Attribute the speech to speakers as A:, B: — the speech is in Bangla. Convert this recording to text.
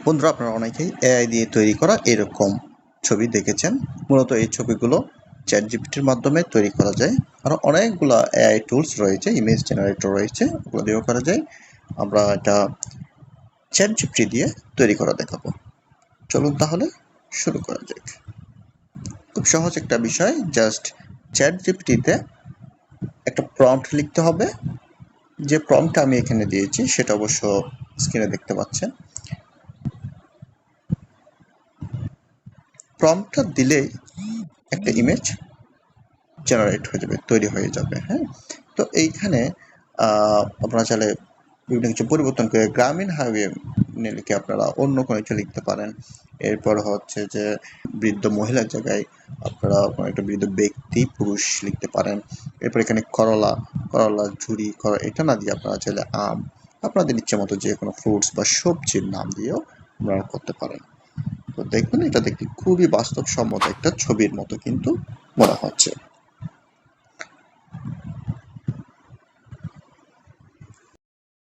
A: বন্ধুরা, আপনারা অনেকেই এআই দিয়ে তৈরি করা এরকম ছবি দেখেছেন। মূলত এই ছবিগুলো চ্যাটজিপিটির মাধ্যমে তৈরি করা যায়। আরও অনেকগুলো এআই টুলস রয়েছে, ইমেজ জেনারেটর রয়েছে, ওগুলো দিয়েও করা যায়। আমরা এটা চ্যাটজিপিটি দিয়ে তৈরি করা দেখাবো। চলুন তাহলে শুরু করা যাক। খুব সহজ একটা বিষয়, জাস্ট চ্যাটজিপিটিতে একটা প্রম্পট লিখতে হবে। যে প্রম্পটটা আমি এখানে দিয়েছি সেটা অবশ্য স্ক্রিনে দেখতে পাচ্ছেন। প্রম্পটটা দিলেই একটা ইমেজ জেনারেট হয়ে যাবে, তৈরি হয়ে যাবে। হ্যাঁ, তো এইখানে আপনারা চাইলে বিভিন্ন কিছু পরিবর্তন করে গ্রামীণ হাইওয়ে লিখে আপনারা অন্য কোনো কিছু লিখতে পারেন। এরপর হচ্ছে যে বৃদ্ধ মহিলার জায়গায় আপনারা কোনো একটা বৃদ্ধ ব্যক্তি পুরুষ লিখতে পারেন। এরপর এখানে করলা ঝুড়ি এটা না দিয়ে আপনারা চাইলে আম, আপনাদের ইচ্ছে মতো যে কোনো ফ্রুটস বা সবজির নাম দিয়েও আপনারা করতে পারেন। তো দেখুন, এটা দেখতে খুবই বাস্তবসম্মত একটা ছবির মতো কিন্তু মনে হচ্ছে।